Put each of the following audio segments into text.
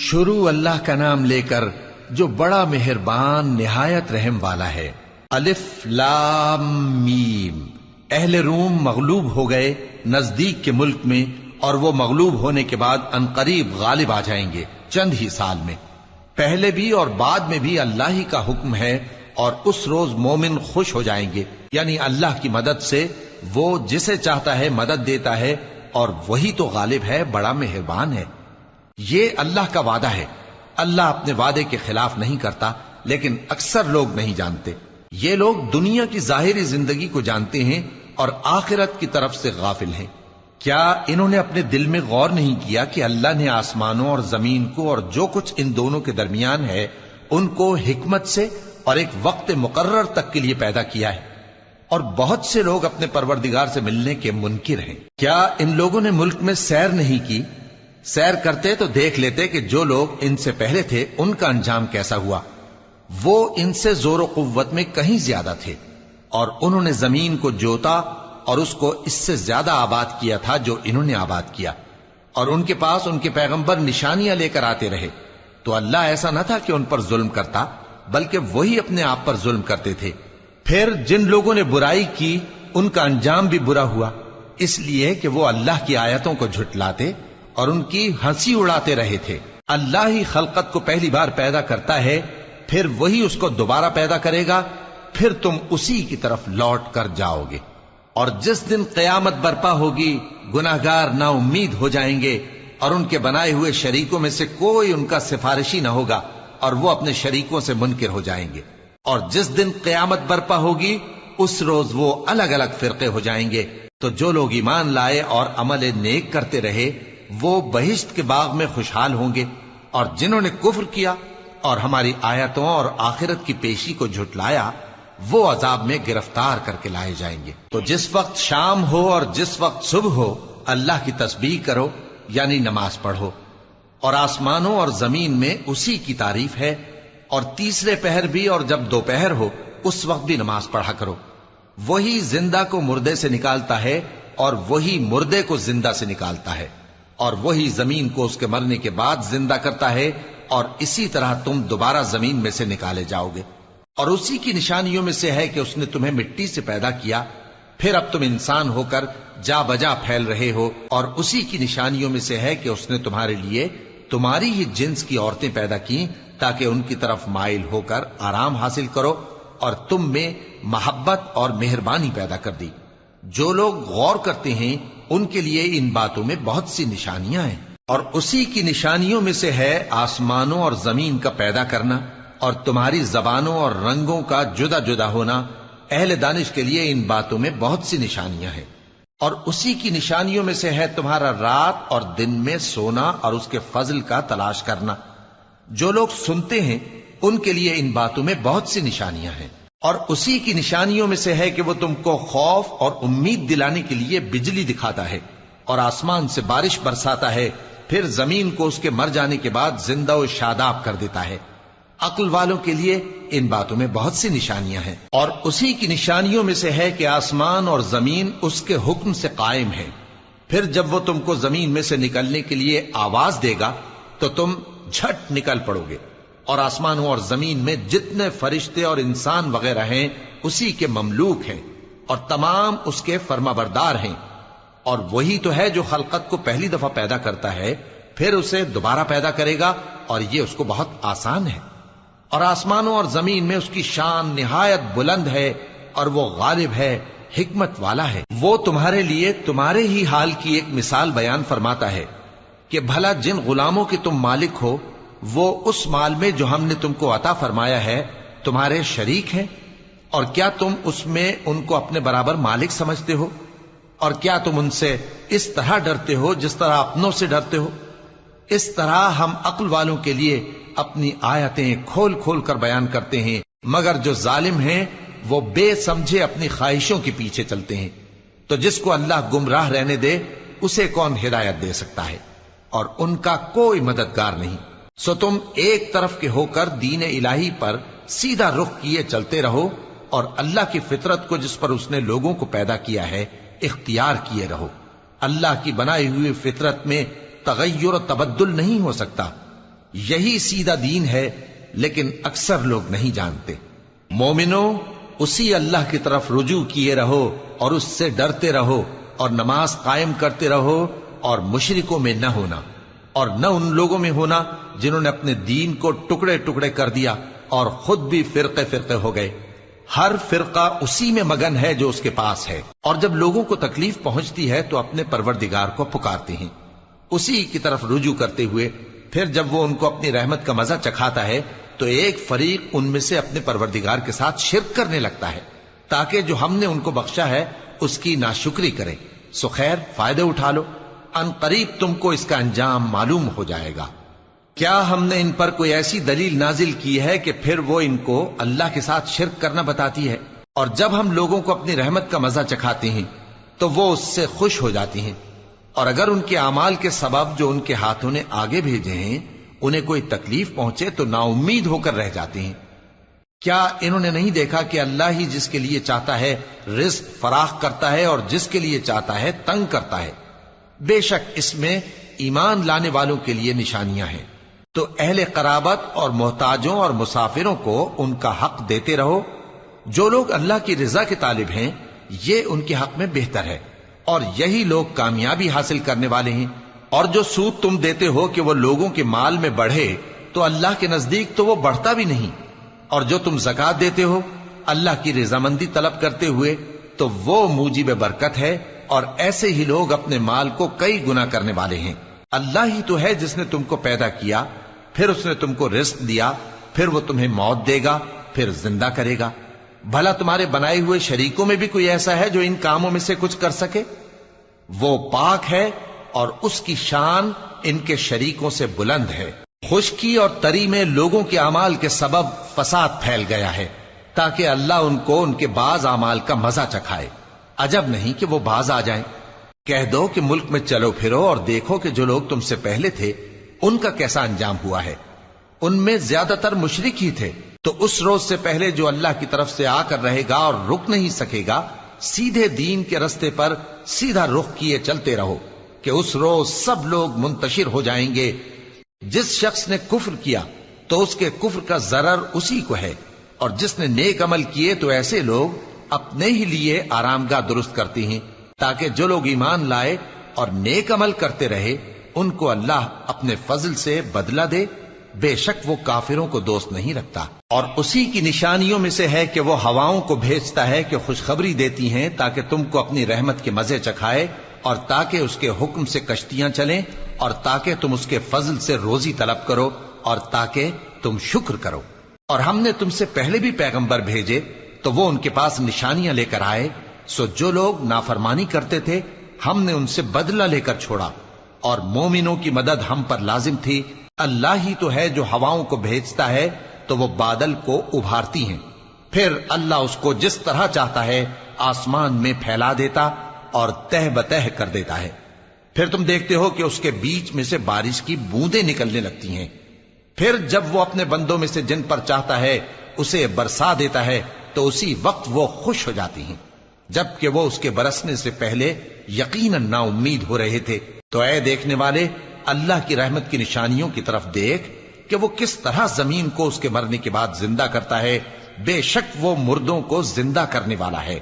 شروع اللہ کا نام لے کر جو بڑا مہربان نہایت رحم والا ہے۔ الف لام میم۔ اہل روم مغلوب ہو گئے نزدیک کے ملک میں، اور وہ مغلوب ہونے کے بعد عنقریب غالب آ جائیں گے چند ہی سال میں۔ پہلے بھی اور بعد میں بھی اللہ ہی کا حکم ہے، اور اس روز مومن خوش ہو جائیں گے، یعنی اللہ کی مدد سے وہ جسے چاہتا ہے مدد دیتا ہے، اور وہی تو غالب ہے، بڑا مہربان ہے۔ یہ اللہ کا وعدہ ہے، اللہ اپنے وعدے کے خلاف نہیں کرتا، لیکن اکثر لوگ نہیں جانتے۔ یہ لوگ دنیا کی ظاہری زندگی کو جانتے ہیں اور آخرت کی طرف سے غافل ہیں۔ کیا انہوں نے اپنے دل میں غور نہیں کیا کہ اللہ نے آسمانوں اور زمین کو اور جو کچھ ان دونوں کے درمیان ہے ان کو حکمت سے اور ایک وقت مقرر تک کے لیے پیدا کیا ہے؟ اور بہت سے لوگ اپنے پروردگار سے ملنے کے منکر ہیں۔ کیا ان لوگوں نے ملک میں سیر نہیں کی؟ سیر کرتے تو دیکھ لیتے کہ جو لوگ ان سے پہلے تھے ان کا انجام کیسا ہوا۔ وہ ان سے زور و قوت میں کہیں زیادہ تھے، اور انہوں نے زمین کو جوتا اور اس کو اس سے زیادہ آباد کیا تھا جو انہوں نے آباد کیا، اور ان کے پاس ان کے پیغمبر نشانیاں لے کر آتے رہے۔ تو اللہ ایسا نہ تھا کہ ان پر ظلم کرتا، بلکہ وہی اپنے آپ پر ظلم کرتے تھے۔ پھر جن لوگوں نے برائی کی ان کا انجام بھی برا ہوا، اس لیے کہ وہ اللہ کی آیتوں کو جھٹلاتے اور ان کی ہنسی اڑاتے رہے تھے۔ اللہ ہی خلقت کو پہلی بار پیدا کرتا ہے، پھر وہی اس کو دوبارہ پیدا کرے گا، پھر تم اسی کی طرف لوٹ کر جاؤ گے۔ اور جس دن قیامت برپا ہوگی گناہگار نا امید ہو جائیں گے، اور ان کے بنائے ہوئے شریکوں میں سے کوئی ان کا سفارشی نہ ہوگا، اور وہ اپنے شریکوں سے منکر ہو جائیں گے۔ اور جس دن قیامت برپا ہوگی اس روز وہ الگ الگ فرقے ہو جائیں گے۔ تو جو لوگ ایمان لائے اور عمل نیک کرتے رہے وہ بہشت کے باغ میں خوشحال ہوں گے، اور جنہوں نے کفر کیا اور ہماری آیتوں اور آخرت کی پیشی کو جھٹلایا وہ عذاب میں گرفتار کر کے لائے جائیں گے۔ تو جس وقت شام ہو اور جس وقت صبح ہو اللہ کی تسبیح کرو، یعنی نماز پڑھو، اور آسمانوں اور زمین میں اسی کی تعریف ہے، اور تیسرے پہر بھی اور جب دوپہر ہو اس وقت بھی نماز پڑھا کرو۔ وہی زندہ کو مردے سے نکالتا ہے اور وہی مردے کو زندہ سے نکالتا ہے، اور وہی زمین کو اس کے مرنے کے بعد زندہ کرتا ہے، اور اسی طرح تم دوبارہ زمین میں سے نکالے جاؤ گے۔ اور اسی کی نشانیوں میں سے ہے کہ اس نے تمہیں مٹی سے پیدا کیا، پھر اب تم انسان ہو کر جا بجا پھیل رہے ہو، اور اسی کی نشانیوں میں سے ہے کہ اس نے تمہارے لیے تمہاری ہی جنس کی عورتیں پیدا کی تاکہ ان کی طرف مائل ہو کر آرام حاصل کرو، اور تم میں محبت اور مہربانی پیدا کر دی۔ جو لوگ غور کرتے ہیں ان کے لیے ان باتوں میں بہت سی نشانیاں ہیں۔ اور اسی کی نشانیوں میں سے ہے آسمانوں اور زمین کا پیدا کرنا، اور تمہاری زبانوں اور رنگوں کا جدا جدا ہونا۔ اہل دانش کے لیے ان باتوں میں بہت سی نشانیاں ہیں۔ اور اسی کی نشانیوں میں سے ہے تمہارا رات اور دن میں سونا اور اس کے فضل کا تلاش کرنا۔ جو لوگ سنتے ہیں ان کے لیے ان باتوں میں بہت سی نشانیاں ہیں۔ اور اسی کی نشانیوں میں سے ہے کہ وہ تم کو خوف اور امید دلانے کے لیے بجلی دکھاتا ہے، اور آسمان سے بارش برساتا ہے، پھر زمین کو اس کے مر جانے کے بعد زندہ و شاداب کر دیتا ہے۔ عقل والوں کے لیے ان باتوں میں بہت سی نشانیاں ہیں۔ اور اسی کی نشانیوں میں سے ہے کہ آسمان اور زمین اس کے حکم سے قائم ہے، پھر جب وہ تم کو زمین میں سے نکلنے کے لیے آواز دے گا تو تم جھٹ نکل پڑو گے۔ اور آسمانوں اور زمین میں جتنے فرشتے اور انسان وغیرہ ہیں اسی کے مملوک ہیں، اور تمام اس کے فرما بردار ہیں۔ اور وہی تو ہے جو خلقت کو پہلی دفعہ پیدا کرتا ہے، پھر اسے دوبارہ پیدا کرے گا، اور یہ اس کو بہت آسان ہے۔ اور آسمانوں اور زمین میں اس کی شان نہایت بلند ہے، اور وہ غالب ہے، حکمت والا ہے۔ وہ تمہارے لیے تمہارے ہی حال کی ایک مثال بیان فرماتا ہے کہ بھلا جن غلاموں کے تم مالک ہو وہ اس مال میں جو ہم نے تم کو عطا فرمایا ہے تمہارے شریک ہیں، اور کیا تم اس میں ان کو اپنے برابر مالک سمجھتے ہو؟ اور کیا تم ان سے اس طرح ڈرتے ہو جس طرح اپنوں سے ڈرتے ہو؟ اس طرح ہم عقل والوں کے لیے اپنی آیتیں کھول کھول کر بیان کرتے ہیں، مگر جو ظالم ہیں وہ بے سمجھے اپنی خواہشوں کے پیچھے چلتے ہیں۔ تو جس کو اللہ گمراہ رہنے دے اسے کون ہدایت دے سکتا ہے، اور ان کا کوئی مددگار نہیں۔ سو تم ایک طرف کے ہو کر دین الہی پر سیدھا رخ کیے چلتے رہو، اور اللہ کی فطرت کو جس پر اس نے لوگوں کو پیدا کیا ہے اختیار کیے رہو۔ اللہ کی بنائی ہوئی فطرت میں تغیر و تبدل نہیں ہو سکتا۔ یہی سیدھا دین ہے، لیکن اکثر لوگ نہیں جانتے۔ مومنو، اسی اللہ کی طرف رجوع کیے رہو اور اس سے ڈرتے رہو، اور نماز قائم کرتے رہو، اور مشرکوں میں نہ ہونا، اور نہ ان لوگوں میں ہونا جنہوں نے اپنے دین کو ٹکڑے ٹکڑے کر دیا اور خود بھی فرقے فرقے ہو گئے۔ ہر فرقہ اسی میں مگن ہے جو اس کے پاس ہے، اور جب لوگوں کو تکلیف پہنچتی ہے تو اپنے پروردگار کو پکارتے ہیں، اسی کی طرف رجوع کرتے ہوئے۔ پھر جب وہ ان کو اپنی رحمت کا مزہ چکھاتا ہے تو ایک فریق ان میں سے اپنے پروردگار کے ساتھ شرک کرنے لگتا ہے، تاکہ جو ہم نے ان کو بخشا ہے اس کی ناشکری کریں۔ سو خیر، فائدے اٹھا لو، ان قریب تم کو اس کا انجام معلوم ہو جائے گا۔ کیا ہم نے ان پر کوئی ایسی دلیل نازل کی ہے کہ پھر وہ ان کو اللہ کے ساتھ شرک کرنا بتاتی ہے؟ اور جب ہم لوگوں کو اپنی رحمت کا مزہ چکھاتے ہیں تو وہ اس سے خوش ہو جاتی ہیں، اور اگر ان کے اعمال کے سبب جو ان کے ہاتھوں نے آگے بھیجے ہیں انہیں کوئی تکلیف پہنچے تو نا امید ہو کر رہ جاتے ہیں۔ کیا انہوں نے نہیں دیکھا کہ اللہ ہی جس کے لیے چاہتا ہے رزق فراخ کرتا ہے اور جس کے لیے چاہتا ہے تنگ کرتا ہے؟ بے شک اس میں ایمان لانے والوں کے لیے نشانیاں ہیں۔ تو اہل قرابت اور محتاجوں اور مسافروں کو ان کا حق دیتے رہو۔ جو لوگ اللہ کی رضا کے طالب ہیں یہ ان کے حق میں بہتر ہے، اور یہی لوگ کامیابی حاصل کرنے والے ہیں۔ اور جو سود تم دیتے ہو کہ وہ لوگوں کے مال میں بڑھے تو اللہ کے نزدیک تو وہ بڑھتا بھی نہیں، اور جو تم زکوٰۃ دیتے ہو اللہ کی رضامندی طلب کرتے ہوئے تو وہ موجب برکت ہے، اور ایسے ہی لوگ اپنے مال کو کئی گنا کرنے والے ہیں۔ اللہ ہی تو ہے جس نے تم کو پیدا کیا، پھر اس نے تم کو رزق دیا، پھر وہ تمہیں موت دے گا، پھر زندہ کرے گا۔ بھلا تمہارے بنائے ہوئے شریکوں میں بھی کوئی ایسا ہے جو ان کاموں میں سے کچھ کر سکے؟ وہ پاک ہے اور اس کی شان ان کے شریکوں سے بلند ہے۔ خشکی اور تری میں لوگوں کے اعمال کے سبب فساد پھیل گیا ہے، تاکہ اللہ ان کو ان کے بعض اعمال کا مزہ چکھائے۔ عجب نہیں کہ وہ باز آ جائیں۔ کہہ دو کہ ملک میں چلو پھرو اور دیکھو کہ جو لوگ تم سے پہلے تھے ان کا کیسا انجام ہوا ہے۔ ان میں زیادہ تر مشرک ہی تھے۔ تو اس روز سے پہلے جو اللہ کی طرف سے آ کر رہے گا اور رک نہیں سکے گا، سیدھے دین کے رستے پر سیدھا رخ کیے چلتے رہو، کہ اس روز سب لوگ منتشر ہو جائیں گے۔ جس شخص نے کفر کیا تو اس کے کفر کا ضرر اسی کو ہے، اور جس نے نیک عمل کیے تو ایسے لوگ اپنے ہی لیے آرامگاہ درست کرتے ہیں، تاکہ جو لوگ ایمان لائے اور نیک عمل کرتے رہے ان کو اللہ اپنے فضل سے بدلہ دے۔ بے شک وہ کافروں کو دوست نہیں رکھتا۔ اور اسی کی نشانیوں میں سے ہے کہ وہ ہواؤں کو بھیجتا ہے کہ خوشخبری دیتی ہیں تاکہ تم کو اپنی رحمت کے مزے چکھائے، اور تاکہ اس کے حکم سے کشتیاں چلیں، اور تاکہ تم اس کے فضل سے روزی طلب کرو، اور تاکہ تم شکر کرو۔ اور ہم نے تم سے پہلے بھی پیغمبر بھیجے تو وہ ان کے پاس نشانیاں لے کر آئے، سو جو لوگ نافرمانی کرتے تھے ہم نے ان سے بدلہ لے کر چھوڑا، اور مومنوں کی مدد ہم پر لازم تھی۔ اللہ ہی تو ہے جو ہواؤں کو بھیجتا ہے تو وہ بادل کو ابھارتی ہیں، پھر اللہ اس کو جس طرح چاہتا ہے آسمان میں پھیلا دیتا اور تہ بتہ کر دیتا ہے۔ پھر تم دیکھتے ہو کہ اس کے بیچ میں سے بارش کی بوندیں نکلنے لگتی ہیں، پھر جب وہ اپنے بندوں میں سے جن پر چاہتا ہے اسے برسا دیتا ہے تو اسی وقت وہ خوش ہو جاتی ہیں، جبکہ وہ اس کے برسنے سے پہلے یقیناً نا امید ہو رہے تھے۔ تو اے دیکھنے والے، اللہ کی رحمت کی نشانیوں کی طرف دیکھ کہ وہ کس طرح زمین کو اس کے مرنے کے بعد زندہ کرتا ہے۔ بے شک وہ مردوں کو زندہ کرنے والا ہے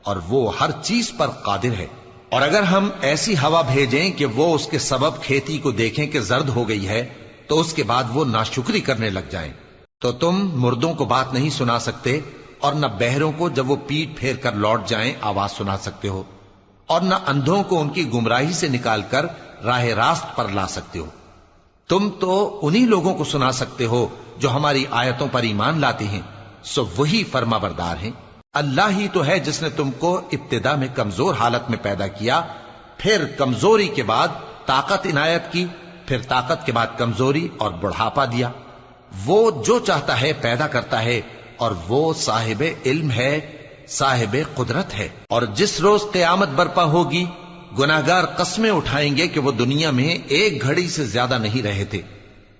اور وہ ہر چیز پر قادر ہے۔ اور اگر ہم ایسی ہوا بھیجیں کہ وہ اس کے سبب کھیتی کو دیکھیں کہ زرد ہو گئی ہے تو اس کے بعد وہ ناشکری کرنے لگ جائیں، تو تم مردوں کو بات نہیں سنا سکتے، اور نہ بہروں کو جب وہ پیٹ پھیر کر لوٹ جائیں آواز سنا سکتے ہو، اور نہ اندھوں کو ان کی گمراہی سے نکال کر راہ راست پر لا سکتے ہو۔ تم تو انہی لوگوں کو سنا سکتے ہو جو ہماری آیتوں پر ایمان لاتے ہیں، سو وہی فرما بردار ہیں۔ اللہ ہی تو ہے جس نے تم کو ابتدا میں کمزور حالت میں پیدا کیا، پھر کمزوری کے بعد طاقت عنایت کی، پھر طاقت کے بعد کمزوری اور بڑھاپا دیا۔ وہ جو چاہتا ہے پیدا کرتا ہے، اور وہ صاحب علم ہے، صاحب قدرت ہے۔ اور جس روز قیامت برپا ہوگی گناہگار قسمیں اٹھائیں گے کہ وہ دنیا میں ایک گھڑی سے زیادہ نہیں رہے تھے،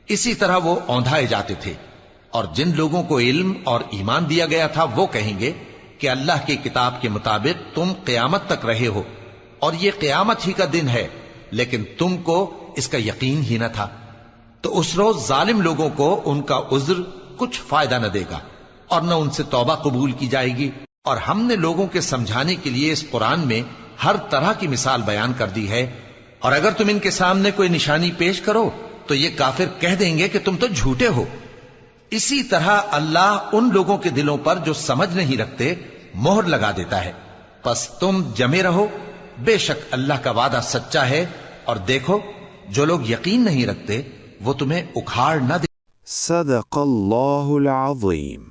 اسی طرح وہ اوندھائے جاتے تھے۔ اور جن لوگوں کو علم اور ایمان دیا گیا تھا وہ کہیں گے کہ اللہ کی کتاب کے مطابق تم قیامت تک رہے ہو، اور یہ قیامت ہی کا دن ہے، لیکن تم کو اس کا یقین ہی نہ تھا۔ تو اس روز ظالم لوگوں کو ان کا عذر کچھ فائدہ نہ دے گا اور نہ ان سے توبہ قبول کی جائے گی. اور ہم نے لوگوں کے سمجھانے کے لیے اس قرآن میں ہر طرح کی مثال بیان کر دی ہے، اور اگر تم ان کے سامنے کوئی نشانی پیش کرو تو یہ کافر کہہ دیں گے کہ تم تو جھوٹے ہو. اسی طرح اللہ ان لوگوں کے دلوں پر جو سمجھ نہیں رکھتے مہر لگا دیتا ہے. پس تم جمے رہو، بے شک اللہ کا وعدہ سچا ہے، اور دیکھو جو لوگ یقین نہیں رکھتے وہ تمہیں اکھاڑ نہ دے. صدق اللہ العظیم.